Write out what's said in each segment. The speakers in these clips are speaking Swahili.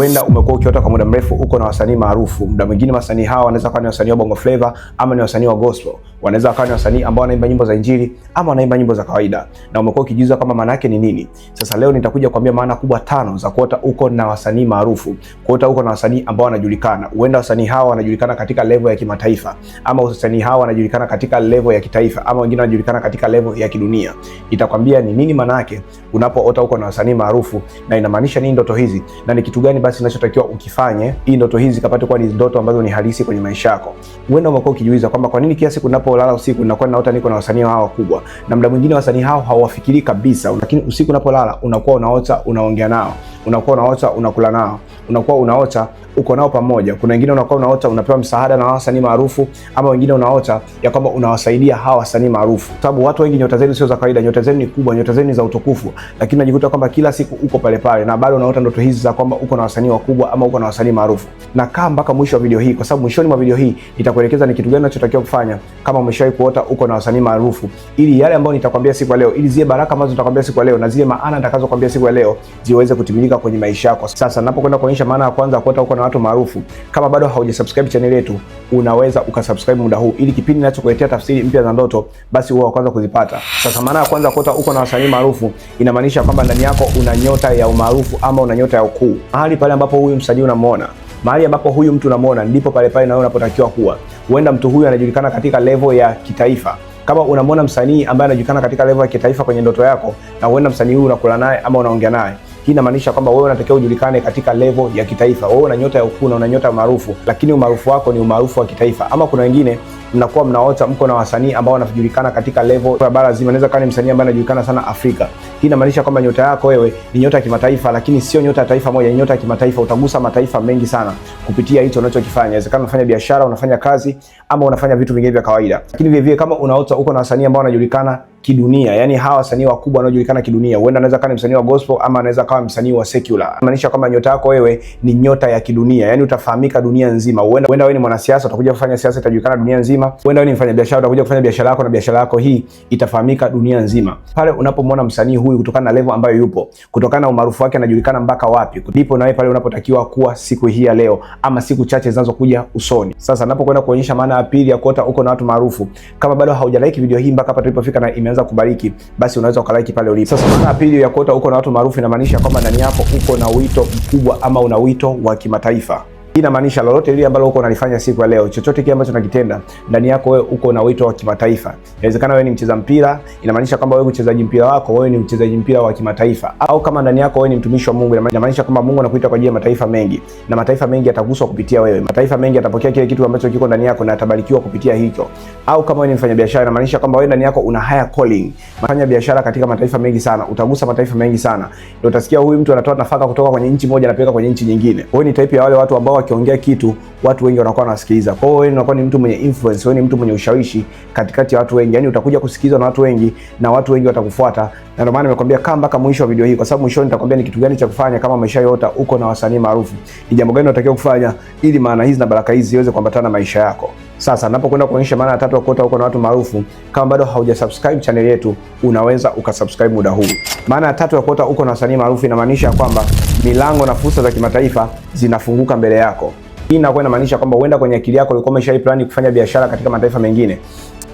Huenda umekuwa ukiota kwa muda mrefu uko na wasanii maarufu. Muda mwingine wasanii hawa wanaweza kuwa ni wasanii wa Bongo Flava ama ni wasanii wa gospel. Wanaweza kuwa ni wasanii ambao wanaimba nyimbo za injili ama wanaimba nyimbo za kawaida. Na umekuwa ukijiuliza kama maana yake ni nini? Sasa leo nitakuja kuambia maana kubwa 5 za kuota uko na wasanii maarufu. Kuota uko na wasanii ambao wanajulikana. Huenda wasanii hawa wanajulikana katika level ya kimataifa, ama wasanii hawa wanajulikana katika level ya kitaifa, ama wengine wanajulikana katika level ya kidunia. Nitakwambia ni nini maana yake unapoota uko na wasanii maarufu, na inamaanisha nini ndoto hizi, na ni kitu gani basi unachotakiwa ukifanye ili ndoto hizi kapate kuwa ni ndoto ambazo ni halisi kwenye maisha yako. Huenda umekuwa ukijiuliza kwamba kwa nini kila siku unapolala usiku unakuwa naota niko na wasanii hawa wakubwa, na muda mwingine wasanii hao hawafikiri kabisa, lakini usiku unapolala unakuwa unaota unaongea nao, unakuwa unaota unakula nao, unakuwa unaota uko nao pamoja. Kuna wengine unakuwa unaota unapewa msaada na wasanii maarufu, ama wengine unaota ya kwamba unawasaidia hawa wasanii maarufu. Sababu watu wengi nyota zenu sio za kawaida, nyota zenu ni kubwa, nyota zenu ni za utukufu, lakini unajikuta kwamba kila siku uko pale pale na bado unaota ndoto hizi za kwamba uko na wasanii wakubwa ama uko na wasanii maarufu. Na kaa mpaka mwisho wa video hii, kwa sababu mwishoni mwa video hii nitakuelekeza ni kitu gani unachotakiwa kufanya kama umeshawahi kuota uko na wasanii maarufu, ili yale ambayo nitakwambia siku ya leo, ili zile baraka ambazo nitakwambia siku ya leo na zile maana nitakazokuambia siku ya leo ziweze kutimilika kwenye maisha yako. Sasa ninapokwenda kuonyesha maana ya kwanza kuota uko na watu maarufu, kama bado haujasubscribe channel yetu, unaweza ukasubscribe muda huu, ili kipindi ninachokuletea tafsiri mpya za ndoto basi uwe wa kwanza kuzipata. Sasa maana ya kwanza kuota uko na wasanii maarufu inamaanisha kwamba ndani yako una nyota ya umaarufu ama una nyota ya ukuu. Mahali pale ambapo huyu msanii unamuona, mahali ambapo huyu mtu unamuona, ndipo pale pale na wewe unapotakiwa kuwa. Huenda mtu huyu anajulikana katika level ya kitaifa. Kama unamwona msanii ambaye anajulikana katika level ya kitaifa kwenye ndoto yako, na huenda msanii huyu unakula naye ama unaongea naye, hii inamaanisha kwamba wewe unatakiwa ujulikane katika level ya kitaifa. Wewe una nyota ya ukuu na una nyota ya maarufu, lakini umaarufu wako ni umaarufu wa kitaifa. Ama kuna wengine mnakuwa mnaota mko na wasanii ambao wanajulikana katika level ya bara zima. Inaweza kuwa ni msanii ambaye anajulikana sana Afrika. Hii inamaanisha kwamba nyota yako wewe ni nyota ya kimataifa, lakini sio nyota ya taifa moja, ni nyota ya kimataifa. Utagusa mataifa mengi sana kupitia hicho unachokifanya. Inawezekana unafanya biashara, unafanya kazi, ama unafanya vitu vingine vya kawaida. Lakini vile vile kama unaota uko na wasanii ambao wanajulikana kidunia, yani hawa wasanii wakubwa wanaojulikana kidunia, huenda anaweza kuwa ni msanii wa gospel ama anaweza kuwa msanii wa secular. Inamaanisha kwamba nyota yako wewe ni nyota ya kidunia, yani utafahamika dunia nzima. Huenda wewe ni mwanasiasa, utakuja kufanya siasa, itajulikana dunia nzima. Huenda wewe ni mfanyabiashara, utakuja kufanya biashara yako na biashara yako hii itafahamika dunia nzima. Pale unapomwona msanii huyu kutokana na level ambayo yupo, kutokana na umaarufu wake anajulikana mpaka wapi, ndipo na wewe pale unapotakiwa kuwa siku hii ya leo ama siku chache zinazokuja usoni. Sasa ninapokwenda kuonyesha maana ya pili ya kuota uko na watu maarufu, kama bado haujalike video hii mpaka hapa tulipofika na imeanza kubariki, basi unaweza ukalike pale ulipo. Sasa maana ya pili ya kuota uko na watu maarufu inamaanisha kwamba ndani yako uko na wito mkubwa ama una wito wa kimataifa. Hii inamaanisha lolote lile ambalo uko unalifanya siku ya leo, chochote kile ambacho unakitenda, ndani yako wewe uko na wito wa kimataifa. Inawezekana wewe ni mcheza mpira, inamaanisha kwamba wewe mchezaji mpira wako wewe ni mchezaji mpira wa kimataifa. Au kama ndani yako wewe ni mtumishi wa Mungu, inamaanisha kwamba Mungu anakuita kwa ajili ya mataifa mengi, na mataifa mengi yataguswa kupitia wewe. Mataifa mengi yatapokea kile kitu ambacho kiko ndani yako na yatabarikiwa kupitia hicho. Au kama wewe ni mfanyabiashara, inamaanisha kwamba wewe ndani yako una higher calling. Fanya biashara katika mataifa mengi sana, utagusa mataifa mengi sana. Ndio utasikia huyu mtu anatoa nafaka kutoka kwenye nchi moja anapeleka kwenye nchi nyingine. Wewe ni type ya wale watu ambao wakiongea kitu watu wengi wanakuwa wanasikiliza. Kwa hiyo wewe unakuwa ni mtu mwenye influence, wewe ni mtu mwenye ushawishi katikati ya watu wengi. Yaani utakuja kusikilizwa na watu wengi na watu wengi watakufuata. Na ndio maana nimekwambia kaa mpaka mwisho wa video hii, kwa sababu mwishoni nitakwambia ni kitu gani cha kufanya kama umeshayota uko na wasanii maarufu. Ni jambo gani unatakiwa kufanya ili maana hizi na baraka hizi ziweze kuambatana na maisha yako. Sasa ninapokwenda kuonyesha maana ya tatu ya kuota uko na watu maarufu, kama bado haujasubscribe channel yetu, unaweza ukasubscribe muda huu. Maana ya tatu ya kuota uko na wasanii maarufu inamaanisha kwamba milango na fursa za kimataifa zinafunguka mbele yako. Hii inakuwa inamaanisha kwamba huenda kwenye akili yako ulikuwa umeshaiplani kufanya biashara katika mataifa mengine,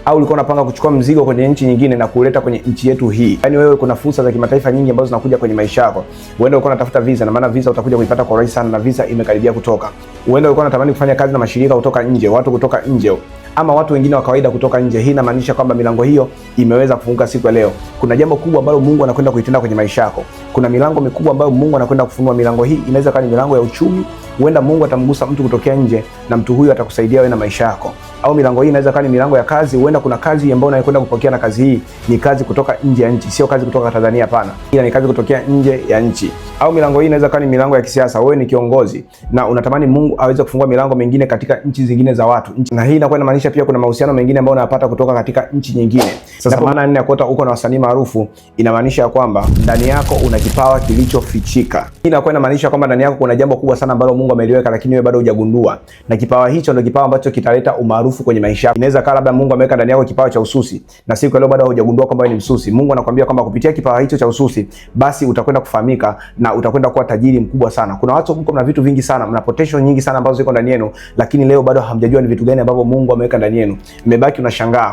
au ulikuwa unapanga kuchukua mzigo kwenye nchi nyingine na kuleta kwenye nchi yetu hii. Yaani wewe kuna fursa za kimataifa nyingi ambazo zinakuja kwenye maisha yako. Huenda ulikuwa unatafuta visa, na maana visa utakuja kuipata kwa urahisi sana, na visa imekaribia kutoka. Huenda ulikuwa unatamani kufanya kazi na mashirika kutoka nje, watu kutoka nje, ama watu wengine wa kawaida kutoka nje. Hii inamaanisha kwamba milango hiyo imeweza kufunguka siku ya leo. Kuna jambo kubwa ambalo Mungu anakwenda kuitenda kwenye maisha yako. Kuna milango mikubwa ambayo Mungu anakwenda kufunua. Milango hii inaweza kuwa ni milango ya uchumi. Huenda Mungu atamgusa mtu kutokea nje na mtu huyu atakusaidia wewe na maisha yako. Au milango hii inaweza kuwa ni milango ya kazi. Huenda kuna kazi ambayo unayokwenda kupokea, na kazi hii ni kazi kutoka nje ya nchi, sio kazi kutoka Tanzania, hapana. Ila ni kazi kutokea nje ya nchi. Au milango hii inaweza kuwa ni milango ya kisiasa. Wewe ni kiongozi na unatamani Mungu aweze kufungua milango mingine katika nchi zingine za watu. Na hii inakuwa inamaanisha inamaanisha pia kuna mahusiano mengine ambayo unayapata kutoka katika nchi nyingine. Sasa maana 4 ya kuota uko na wasanii maarufu inamaanisha kwamba ndani yako una kipawa kilichofichika. Hii inakuwa inamaanisha kwamba ndani yako kuna jambo kubwa sana ambalo Mungu ameliweka, lakini wewe bado hujagundua, na kipawa hicho ndio kipawa ambacho kitaleta umaarufu kwenye maisha yako. Inaweza kaa labda Mungu ameweka ndani yako kipawa cha ususi, na siku leo bado hujagundua kwamba wewe ni msusi. Mungu anakuambia kwamba kupitia kipawa hicho cha ususi, basi utakwenda kufahamika na utakwenda kuwa tajiri mkubwa sana. Kuna watu mko na vitu vingi sana, mna potential nyingi sana ambazo ziko ndani yenu, lakini leo bado hamjajua ni vitu gani ambavyo Mungu ameweka ndani yenu. Mmebaki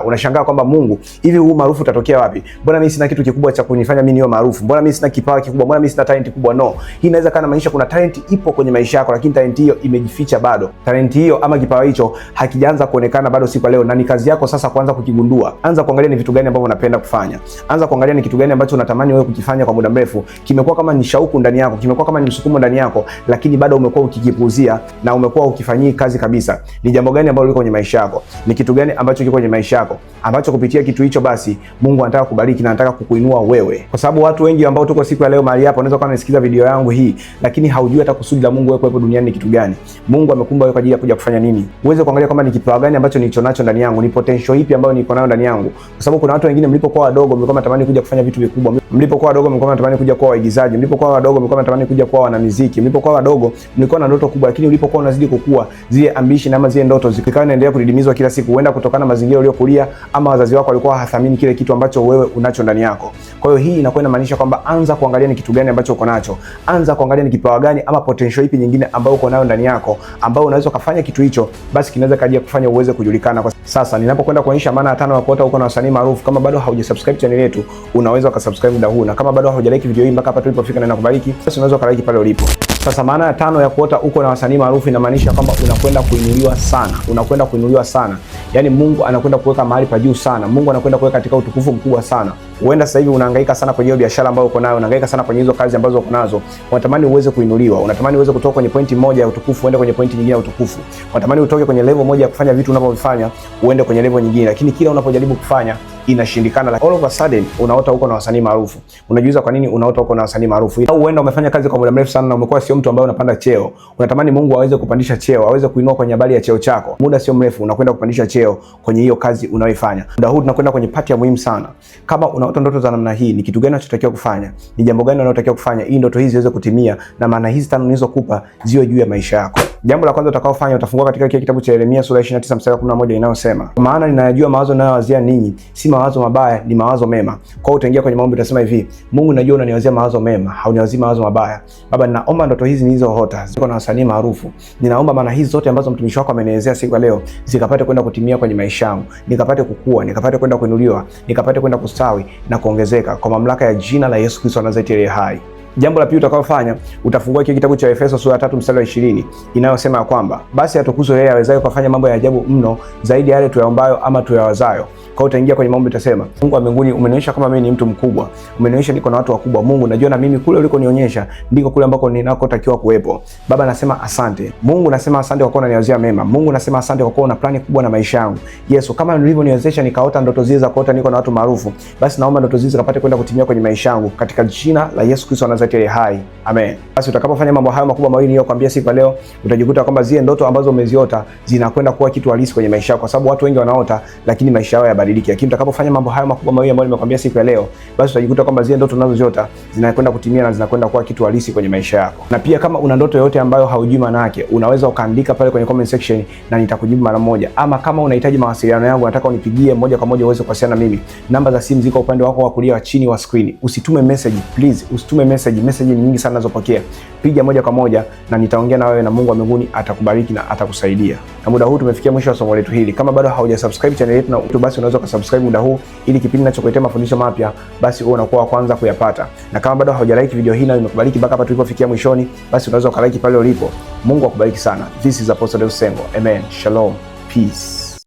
unashangaa kwamba Mungu, hivi huu maarufu utatokea wapi? Mbona mimi sina kitu kikubwa cha kunifanya mimi niwe maarufu? Mbona mimi sina kipawa kikubwa? Mbona mimi sina talent kubwa? No. Hii inaweza kana maanisha kuna talent ipo kwenye maisha yako, lakini talent hiyo imejificha bado. Talent hiyo ama kipawa hicho hakijaanza kuonekana bado siku leo, na ni kazi yako sasa kuanza kukigundua. Anza kuangalia ni vitu gani ambavyo unapenda kufanya. Anza kuangalia ni kitu gani ambacho unatamani wewe kukifanya kwa muda mrefu. Kimekuwa kama ni shauku ndani yako, kimekuwa kama ni msukumo ndani yako, lakini bado umekuwa ukikipuuzia na umekuwa ukifanyii kazi kabisa. Ni jambo gani ambalo liko kwenye maisha yako? Ni kitu gani ambacho kiko kwenye maisha yako ambacho kupitia kitu hicho basi Mungu anataka kubariki na anataka kukuinua wewe? Kwa sababu watu wengi ambao tuko siku ya leo mahali hapa, unaweza kuwa unasikiza video yangu hii, lakini haujui hata kusudi la Mungu wewe kuwepo duniani ni kitu gani. Mungu amekumba wewe kwa ajili ya kuja kufanya nini? Uweze kuangalia kwamba ni kipawa gani ambacho nilicho nacho ndani yangu, ni potential ipi ambayo niko nayo ndani yangu. Kwa sababu kuna watu wengine mlipokuwa wadogo mlikuwa mnatamani kuja kufanya vitu vikubwa. Mlipokuwa wadogo mlikuwa mnatamani kuja kuwa waigizaji. Mlipokuwa wadogo mlikuwa mnatamani kuja kuwa wanamuziki. Mlipokuwa wadogo mlikuwa na ndoto kubwa, lakini ulipokuwa unazidi kukua, zile ambition ama zile ndoto zikawa inaendelea kudidimizwa kila siku, huenda kutokana na mazingira uliokulia ama wazazi wako walikuwa hathamini kile kitu ambacho wewe unacho ndani yako. Kwa hiyo hii inakuwa inamaanisha kwamba anza kuangalia ni kitu gani ambacho uko nacho. Anza kuangalia ni kipawa gani ama potential ipi nyingine ambayo uko nayo ndani yako, ambayo unaweza kufanya kitu hicho, basi kinaweza kaja kufanya uweze kujulikana. Kwa sasa ninapokwenda kuonyesha maana ya 5 ya kuota uko na wasanii maarufu, kama bado haujasubscribe channel yetu, unaweza ukasubscribe muda huu, na kama bado haujalike video hii mpaka hapa tulipofika na nakubariki, basi unaweza ukalike pale ulipo. Sasa maana ya 5 ya kuota uko na wasanii maarufu inamaanisha kwamba unakwenda kuinuliwa sana. Unakwenda kuinuliwa sana. Yaani Mungu anakwenda kuweka mahali pa juu sana. Mungu anakwenda kuweka katika utukufu mkubwa sana. Huenda sasa hivi unahangaika sana kwenye hiyo biashara ambayo uko nayo, unahangaika sana kwenye hizo kazi ambazo uko nazo. Unatamani uweze kuinuliwa. Unatamani uweze kutoka kwenye pointi moja ya utukufu uende kwenye pointi nyingine ya utukufu. Unatamani utoke kwenye level moja ya kufanya vitu unavyofanya uende kwenye level nyingine, lakini kila unapojaribu kufanya inashindikana. All of a sudden unaota uko na wasanii maarufu. Unajiuliza kwa nini unaota uko na wasanii maarufu? Au huenda umefanya kazi kwa muda mrefu sana na umekuwa sio mtu ambaye unapanda cheo. Unatamani Mungu aweze kupandisha cheo, aweze kuinua kwenye habari ya cheo chako. Muda sio mrefu unakwenda kupandisha cheo kwenye hiyo kazi unayoifanya. Muda huu tunakwenda kwenye pati ya muhimu sana. Kama unaota ndoto za namna hii, ni kitu gani unachotakiwa kufanya? Ni jambo gani unalotakiwa kufanya ili ndoto hizi ziweze kutimia na maana hizi 5 nilizokupa ziwe juu ya maisha yako? Jambo la kwanza utakaofanya, utafungua katika kile kitabu cha Yeremia sura 29 mstari wa 11 inayosema, maana ninayajua mawazo ninayowazia ninyi, si mawazo mabaya, ni mawazo mema. Kwa hiyo utaingia kwenye maombi utasema hivi: Mungu, najua unaniwazia mawazo mema, hauniwazii mawazo mabaya. Baba, ninaomba ndoto hizi nilizoota ziko na wasanii maarufu. Ninaomba maana hizi zote ambazo mtumishi wako amenielezea siku ya leo zikapate kwenda kutimia kwenye maisha yangu, nikapate kukua, nikapate kwenda kuinuliwa, nikapate kwenda kustawi na kuongezeka kwa mamlaka ya jina la Yesu Kristo wa Nazareti aliye hai. Jambo la pili utakaofanya, utafungua kile kitabu cha Efeso sura 3 mstari wa 20 inayosema kwamba basi atukuzwe yeye awezaye kufanya mambo ya ajabu mno zaidi ya yale tuyaombayo ama tuyawazayo. Kwa utaingia kwenye maombi utasema: Mungu wa mbinguni, umenionyesha kama mimi ni mtu mkubwa. Umenionyesha niko na watu wakubwa. Mungu, najua na mimi kule ulikonionyesha ndiko kule ambako ninakotakiwa kuwepo. Baba, nasema asante. Mungu, nasema asante kwa kuwa unaniwazia mema. Mungu, nasema asante kwa kuwa una plani kubwa na maisha yangu. Yesu, kama ulivyoniwezesha nikaota ndoto zile za kuota niko na watu maarufu, basi naomba ndoto zile zikapate kwenda kutimia kwenye maisha yangu katika jina la Yesu Kristo wa Nazareti aliye hai. Amen. Basi utakapofanya mambo hayo makubwa mawili niliyokuambia siku ya leo, utajikuta kwamba zile ndoto ambazo umeziota zinakwenda kuwa kitu halisi kwenye maisha yako, kwa sababu watu wengi wanaota lakini maisha yao hayabadiliki. Lakini utakapofanya mambo hayo makubwa mawili ambayo nimekwambia siku ya leo, basi utajikuta kwamba zile ndoto unazoziota zinakwenda kutimia na zinakwenda kuwa kitu halisi kwenye maisha yako. Na pia kama una ndoto yoyote ambayo haujui maana yake, unaweza ukaandika pale kwenye comment section na nitakujibu mara moja. Ama kama unahitaji mawasiliano yangu, nataka unipigie moja kwa moja uweze kuwasiliana na mimi, namba za simu ziko upande wako wa kulia chini wa screen. Usitume message please, usitume message. Message ni nyingi sana nazopokea. Piga moja kwa moja na nitaongea na wewe, na Mungu wa mbinguni atakubariki na atakusaidia. Na muda huu tumefikia mwisho wa somo letu hili. Kama bado haujasubscribe channel yetu na basi unaweza kusubscribe muda huu, ili kipindi ninachokuletea mafundisho mapya basi wewe unakuwa wa kwanza kuyapata. Na kama bado haujalike video hii na imekubariki mpaka hapa tulipofikia mwishoni, basi unaweza ukalike pale ulipo. Mungu akubariki sana. This is Apostle Deusi Sengo. Amen. Shalom. Peace.